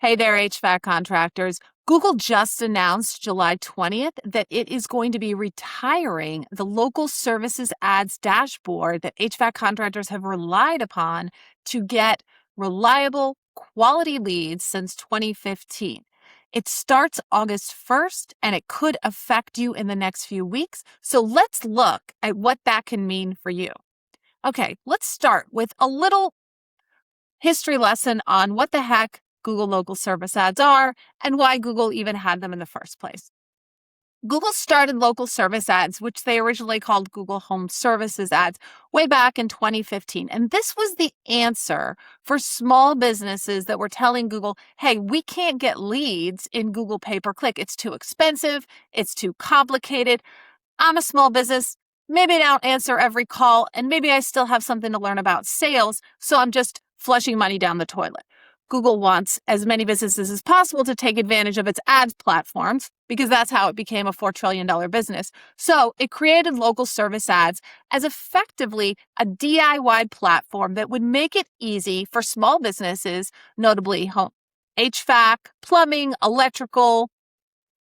Hey there, HVAC contractors. Google just announced July 20th that it is going to be retiring the local services ads dashboard that HVAC contractors have relied upon to get reliable, quality leads since 2015. It starts August 1st and it could affect you in the next few weeks. So let's look at what that can mean for you. Okay, let's start with a little history lesson on what the heck Google local service ads are and why Google even had them in the first place. Google started local service ads, which they originally called Google Home Services ads, way back in 2015. And this was the answer for small businesses that were telling Google, hey, we can't get leads in Google pay-per-click. It's too expensive. It's too complicated. I'm a small business. Maybe I don't answer every call, and maybe I still have something to learn about sales, so I'm just flushing money down the toilet. Google wants as many businesses as possible to take advantage of its ads platforms because that's how it became a $4 trillion business. So it created local service ads as effectively a DIY platform that would make it easy for small businesses, notably home HVAC, plumbing, electrical,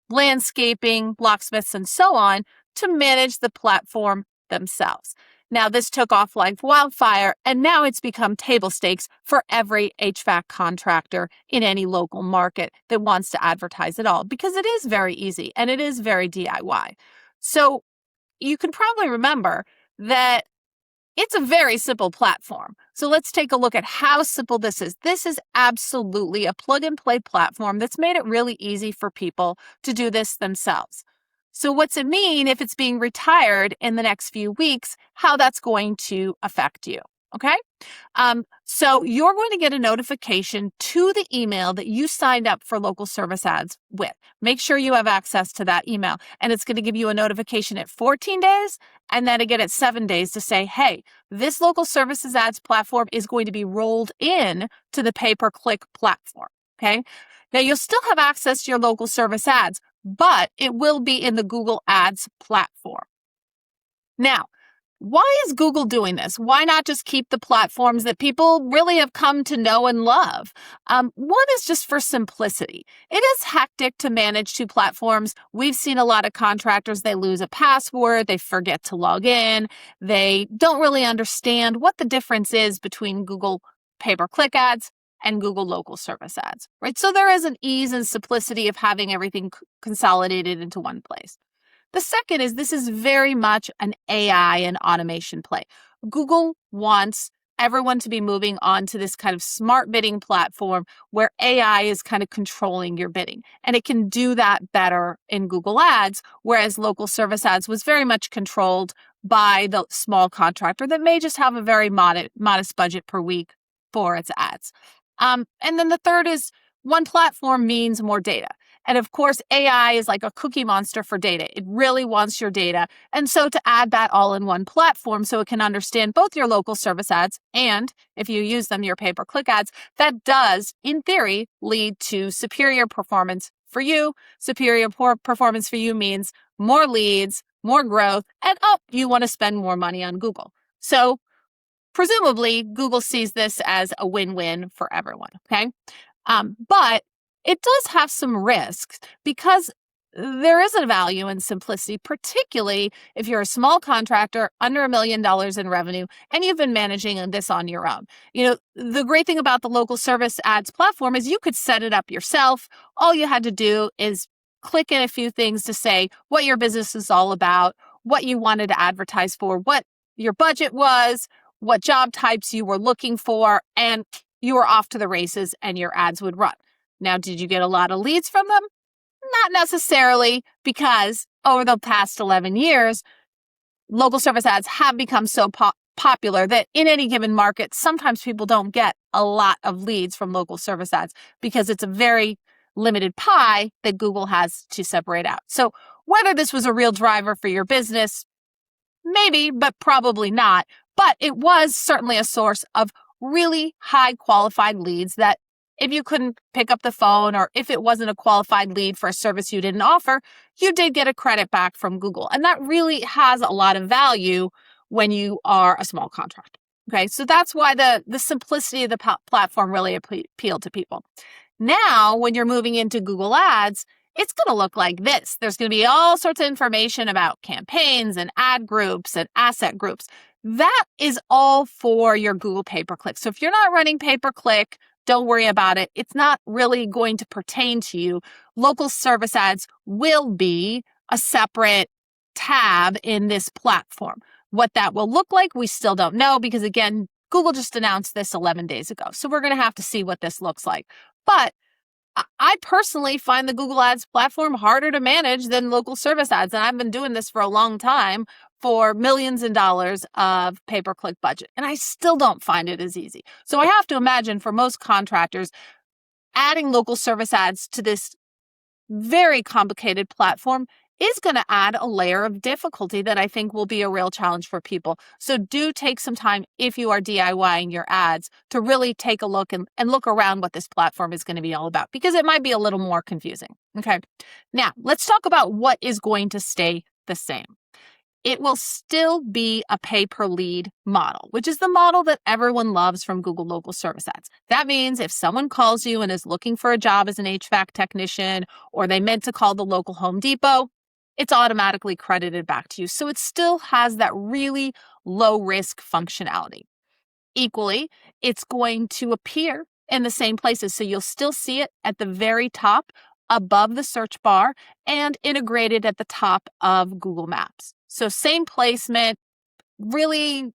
landscaping, locksmiths, and so on, to manage the platform themselves. Now, this took off like wildfire, and now it's become table stakes for every HVAC contractor in any local market that wants to advertise at all, because it is very easy and it is very DIY. So you can probably remember that it's a very simple platform. So let's take a look at how simple this is. This is absolutely a plug-and-play platform that's made it really easy for people to do this themselves. So what's it mean if it's being retired in the next few weeks, how that's going to affect you, okay? So you're going to get a notification to the email that you signed up for local service ads with. Make sure you have access to that email, and it's going to give you a notification at 14 days and then again at 7 days to say, hey, this local services ads platform is going to be rolled in to the pay-per-click platform, okay? Now, you'll still have access to your local service ads, but it will be in the Google Ads platform. Now, why is Google doing this? Why not just keep the platforms that people really have come to know and love? One is just for simplicity. It is hectic to manage two platforms. We've seen a lot of contractors, they lose a password, they forget to log in, they don't really understand what the difference is between Google pay-per-click ads and Google local service ads, right? So there is an ease and simplicity of having everything consolidated into one place. The second is this is very much an AI and automation play. Google wants everyone to be moving on to this kind of smart bidding platform where AI is kind of controlling your bidding. And it can do that better in Google Ads, whereas local service ads was very much controlled by the small contractor that may just have a very modest budget per week for its ads. And then the third is one platform means more data. And of course, AI is like a cookie monster for data. It really wants your data. And so to add that all in one platform so it can understand both your local service ads and, if you use them, your pay-per-click ads, that does, in theory, lead to superior performance for you. Superior performance for you means more leads, more growth, and you want to spend more money on Google. So presumably, Google sees this as a win-win for everyone, okay? But it does have some risks because there is a value in simplicity, particularly if you're a small contractor under $1 million in revenue and you've been managing this on your own. You know, the great thing about the local service ads platform is you could set it up yourself. All you had to do is click in a few things to say what your business is all about, what you wanted to advertise for, what your budget was, what job types you were looking for, and you were off to the races and your ads would run. Now, did you get a lot of leads from them? Not necessarily, because over the past 11 years, local service ads have become so popular that in any given market, sometimes people don't get a lot of leads from local service ads because it's a very limited pie that Google has to separate out. So whether this was a real driver for your business, maybe, but probably not. But it was certainly a source of really high qualified leads that if you couldn't pick up the phone or if it wasn't a qualified lead for a service you didn't offer, you did get a credit back from Google. And that really has a lot of value when you are a small contractor. Okay, so that's why the simplicity of the platform really appealed to people. Now, when you're moving into Google Ads, it's going to look like this. There's going to be all sorts of information about campaigns and ad groups and asset groups. That is all for your Google pay-per-click. So if you're not running pay-per-click, don't worry about it. It's not really going to pertain to you. Local service ads will be a separate tab in this platform. What that will look like, we still don't know because, again, Google just announced this 11 days ago. So we're going to have to see what this looks like. But I personally find the Google Ads platform harder to manage than local service ads. And I've been doing this for a long time for millions of dollars of pay-per-click budget. And I still don't find it as easy. So I have to imagine for most contractors, adding local service ads to this very complicated platform is going to add a layer of difficulty that I think will be a real challenge for people. So do take some time if you are DIYing your ads to really take a look and look around what this platform is going to be all about, because it might be a little more confusing. Okay. Now let's talk about what is going to stay the same. It will still be a pay per lead model, which is the model that everyone loves from Google local service ads. That means if someone calls you and is looking for a job as an HVAC technician, or they meant to call the local Home Depot, it's automatically credited back to you. So it still has that really low risk functionality. Equally, it's going to appear in the same places. So you'll still see it at the very top above the search bar and integrated at the top of Google Maps. So same placement, really,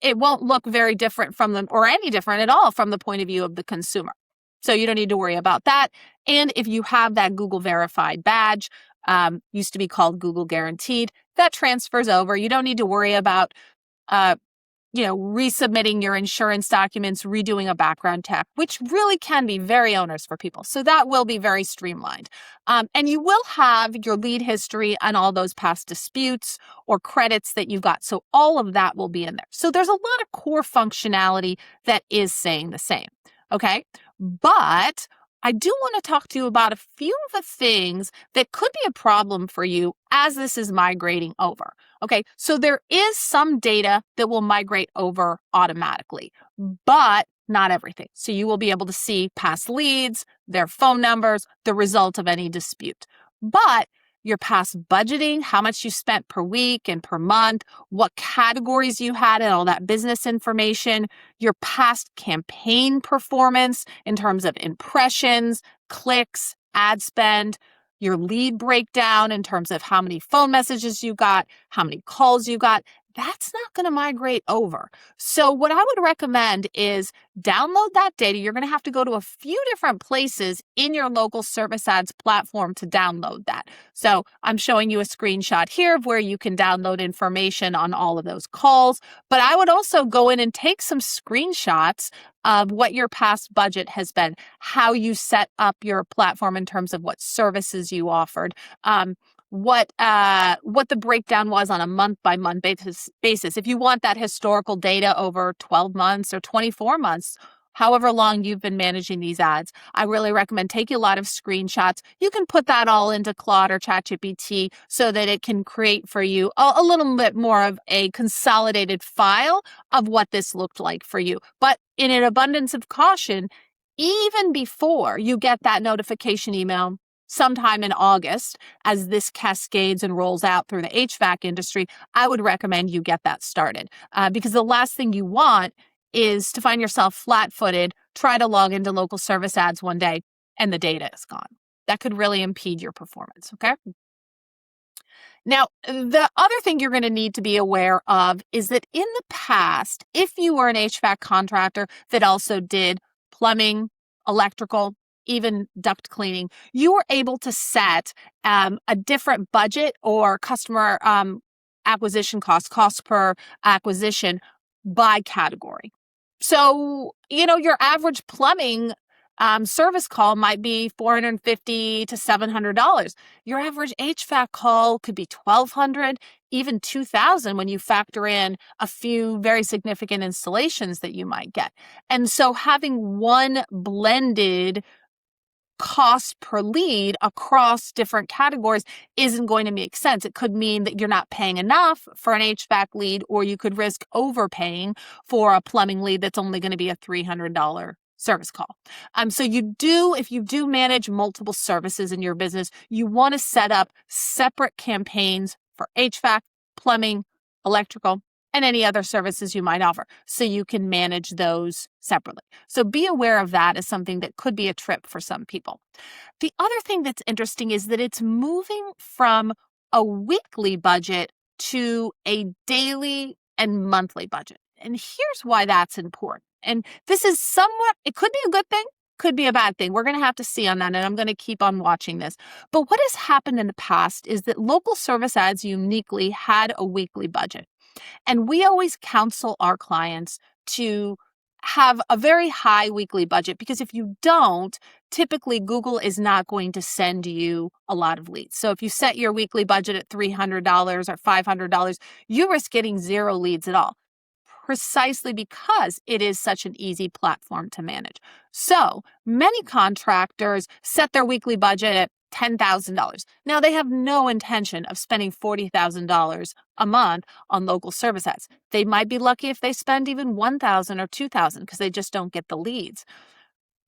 it won't look very different from them or any different at all from the point of view of the consumer. So you don't need to worry about that. And if you have that Google verified badge, used to be called Google Guaranteed, that transfers over. You don't need to worry about resubmitting your insurance documents, redoing a background check, which really can be very onerous for people. So that will be very streamlined. And you will have your lead history and all those past disputes or credits that you've got. So all of that will be in there. So there's a lot of core functionality that is staying the same. Okay. But I do want to talk to you about a few of the things that could be a problem for you as this is migrating over. Okay, so there is some data that will migrate over automatically, but not everything. So you will be able to see past leads, their phone numbers, the result of any dispute. But your past budgeting, how much you spent per week and per month, what categories you had and all that business information, your past campaign performance in terms of impressions, clicks, ad spend, your lead breakdown in terms of how many phone messages you got, how many calls you got, that's not going to migrate over. So what I would recommend is download that data. You're going to have to go to a few different places in your local service ads platform to download that. So I'm showing you a screenshot here of where you can download information on all of those calls. But I would also go in and take some screenshots of what your past budget has been, how you set up your platform in terms of what services you offered, what the breakdown was on a month-by-month basis. If you want that historical data over 12 months or 24 months, however long you've been managing these ads, I really recommend taking a lot of screenshots. You can put that all into Claude or ChatGPT so that it can create for you a little bit more of a consolidated file of what this looked like for you. But in an abundance of caution, even before you get that notification email, sometime in August, as this cascades and rolls out through the HVAC industry, I would recommend you get that started because the last thing you want is to find yourself flat-footed, try to log into local service ads one day, and the data is gone. That could really impede your performance, okay? Now, the other thing you're going to need to be aware of is that in the past, if you were an HVAC contractor that also did plumbing, electrical, even duct cleaning, you were able to set a different budget or customer acquisition cost per acquisition by category. So, your average plumbing service call might be $450 to $700. Your average HVAC call could be $1,200, even $2,000 when you factor in a few very significant installations that you might get. And so having one blended cost per lead across different categories isn't going to make sense. It could mean that you're not paying enough for an HVAC lead, or you could risk overpaying for a plumbing lead that's only going to be a $300 service call. So if you do manage multiple services in your business, you want to set up separate campaigns for HVAC, plumbing, electrical, and any other services you might offer, so you can manage those separately. So be aware of that as something that could be a trip for some people. The other thing that's interesting is that it's moving from a weekly budget to a daily and monthly budget. And here's why that's important. And this is it could be a good thing, could be a bad thing. We're going to have to see on that, and I'm going to keep on watching this. But what has happened in the past is that local service ads uniquely had a weekly budget. And we always counsel our clients to have a very high weekly budget, because if you don't, typically Google is not going to send you a lot of leads. So if you set your weekly budget at $300 or $500, you risk getting 0 leads at all, precisely because it is such an easy platform to manage. So many contractors set their weekly budget at $10,000. Now, they have no intention of spending $40,000 a month on local service ads. They might be lucky if they spend even $1,000 or $2,000 because they just don't get the leads.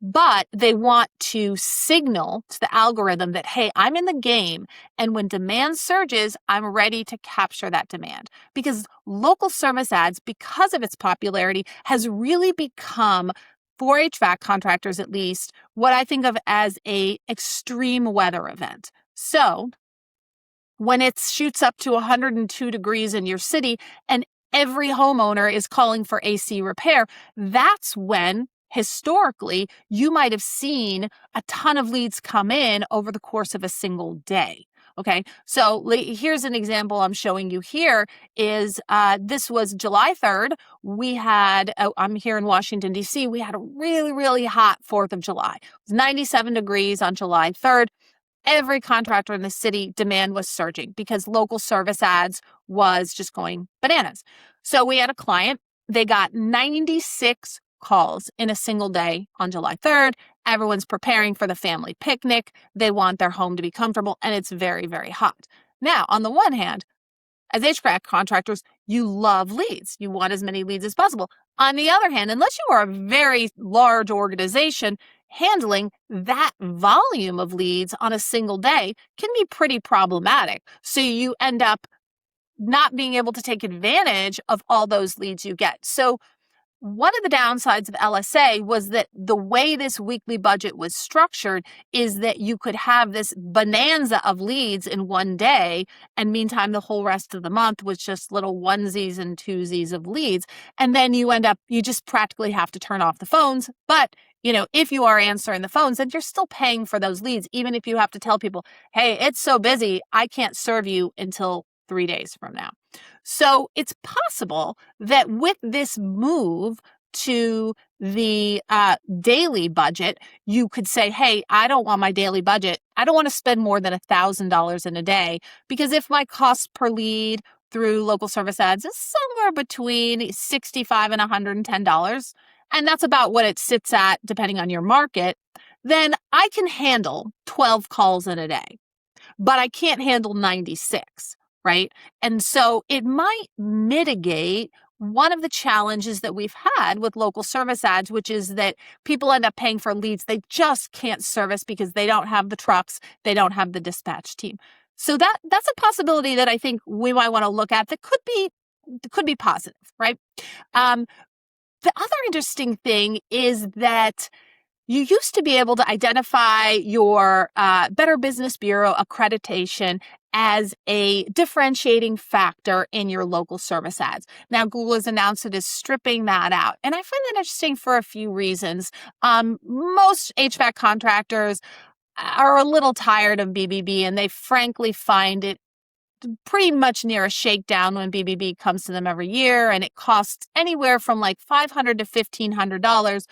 But they want to signal to the algorithm that, hey, I'm in the game, and when demand surges, I'm ready to capture that demand. Because local service ads, because of its popularity, has really become, for HVAC contractors at least, what I think of as a extreme weather event. So when it shoots up to 102 degrees in your city and every homeowner is calling for AC repair, that's when historically you might have seen a ton of leads come in over the course of a single day. Okay, so here's an example I'm showing you here is this was July 3rd. I'm here in Washington, D.C. We had a really, really hot 4th of July. It was 97 degrees on July 3rd. Every contractor in the city, demand was surging because local service ads was just going bananas. So we had a client, they got 96 calls in a single day on July 3rd. Everyone's preparing for the family picnic. They want their home to be comfortable, and it's very, very hot. Now, on the one hand, as HVAC contractors, you love leads. You want as many leads as possible. On the other hand, unless you are a very large organization, handling that volume of leads on a single day can be pretty problematic. So you end up not being able to take advantage of all those leads you get. So one of the downsides of LSA was that the way this weekly budget was structured is that you could have this bonanza of leads in one day, and meantime, the whole rest of the month was just little onesies and twosies of leads. And then you just practically have to turn off the phones. But if you are answering the phones, then you're still paying for those leads, even if you have to tell people, hey, it's so busy, I can't serve you until 3 days from now. So it's possible that with this move to the daily budget, you could say, hey, I don't want my daily budget. I don't want to spend more than $1,000 in a day, because if my cost per lead through local service ads is somewhere between $65 and $110, and that's about what it sits at depending on your market, then I can handle 12 calls in a day, but I can't handle 96. Right? And so it might mitigate one of the challenges that we've had with local service ads, which is that people end up paying for leads they just can't service because they don't have the trucks, they don't have the dispatch team. So that's a possibility that I think we might want to look at that could be positive, right? The other interesting thing is that you used to be able to identify your Better Business Bureau accreditation as a differentiating factor in your local service ads. Now, Google has announced it is stripping that out. And I find that interesting for a few reasons. Most HVAC contractors are a little tired of BBB, and they frankly find it pretty much near a shakedown when BBB comes to them every year, and it costs anywhere from like $500 to $1,500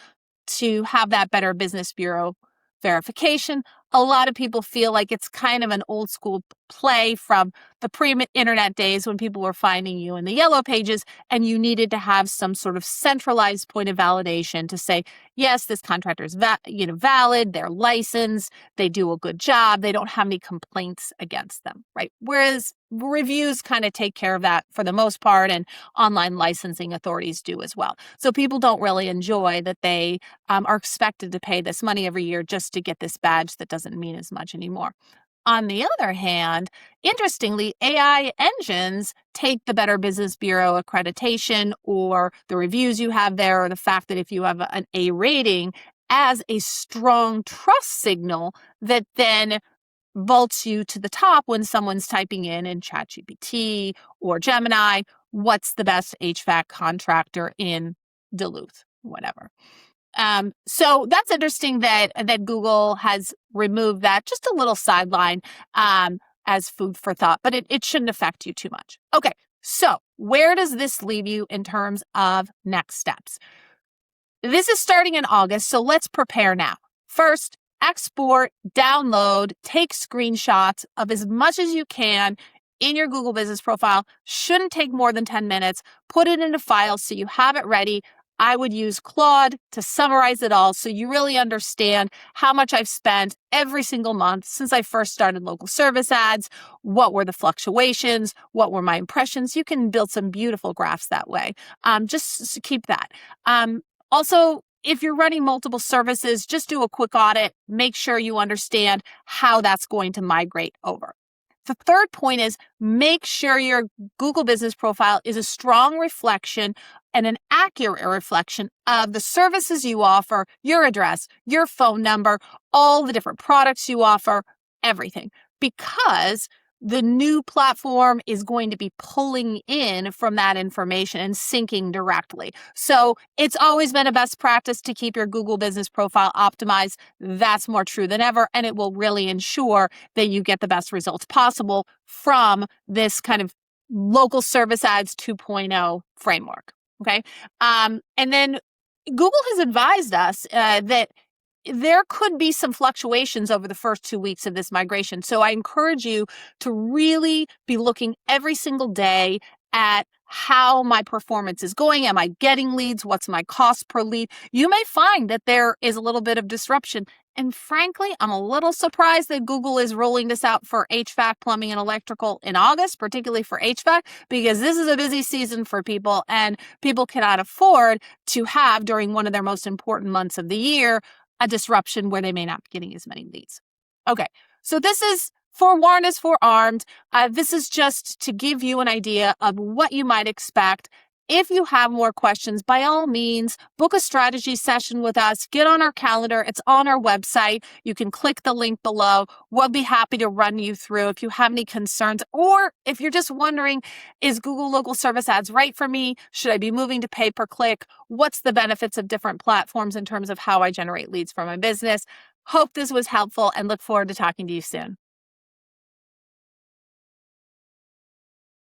to have that Better Business Bureau verification. A lot of people feel like it's kind of an old school play from the pre-internet days when people were finding you in the yellow pages, and you needed to have some sort of centralized point of validation to say, yes, this contractor is valid, they're licensed, they do a good job, they don't have any complaints against them, right? Whereas reviews kind of take care of that for the most part, and online licensing authorities do as well. So people don't really enjoy that they are expected to pay this money every year just to get this badge that doesn't mean as much anymore. On the other hand, interestingly, AI engines take the Better Business Bureau accreditation or the reviews you have there, or the fact that if you have an A rating, as a strong trust signal that then vaults you to the top when someone's typing in ChatGPT or Gemini, what's the best HVAC contractor in Duluth, whatever. So that's interesting that Google has removed that. Just a little sideline as food for thought, but it shouldn't affect you too much. Okay, so where does this leave you in terms of next steps? This is starting in August, so let's prepare now. First, export, download, take screenshots of as much as you can in your Google Business Profile. Shouldn't take more than 10 minutes. Put it in a file so you have it ready. I would use Claude to summarize it all so you really understand how much I've spent every single month since I first started local service ads. What were the fluctuations? What were my impressions? You can build some beautiful graphs that way. Just keep that. Also, if you're running multiple services, just do a quick audit. Make sure you understand how that's going to migrate over. The third point is make sure your Google Business Profile is a strong reflection and an accurate reflection of the services you offer, your address, your phone number, all the different products you offer, everything. Because the new platform is going to be pulling in from that information and syncing directly. So it's always been a best practice to keep your Google Business Profile optimized. That's more true than ever, and it will really ensure that you get the best results possible from this kind of local service ads 2.0 framework. Okay. And then Google has advised us that there could be some fluctuations over the first 2 weeks of this migration. So I encourage you to really be looking every single day at how my performance is going. Am I getting leads? What's my cost per lead? You may find that there is a little bit of disruption. And frankly, I'm a little surprised that Google is rolling this out for HVAC, plumbing, and electrical in August, particularly for HVAC, because this is a busy season for people, and people cannot afford to have, during one of their most important months of the year, a disruption where they may not be getting as many leads. Okay, so this is forewarned is forearmed. This is just to give you an idea of what you might expect. If you have more questions, by all means, book a strategy session with us. Get on our calendar. It's on our website. You can click the link below. We'll be happy to run you through if you have any concerns, or if you're just wondering, is Google Local Service Ads right for me? Should I be moving to pay-per-click? What's the benefits of different platforms in terms of how I generate leads for my business? Hope this was helpful and look forward to talking to you soon.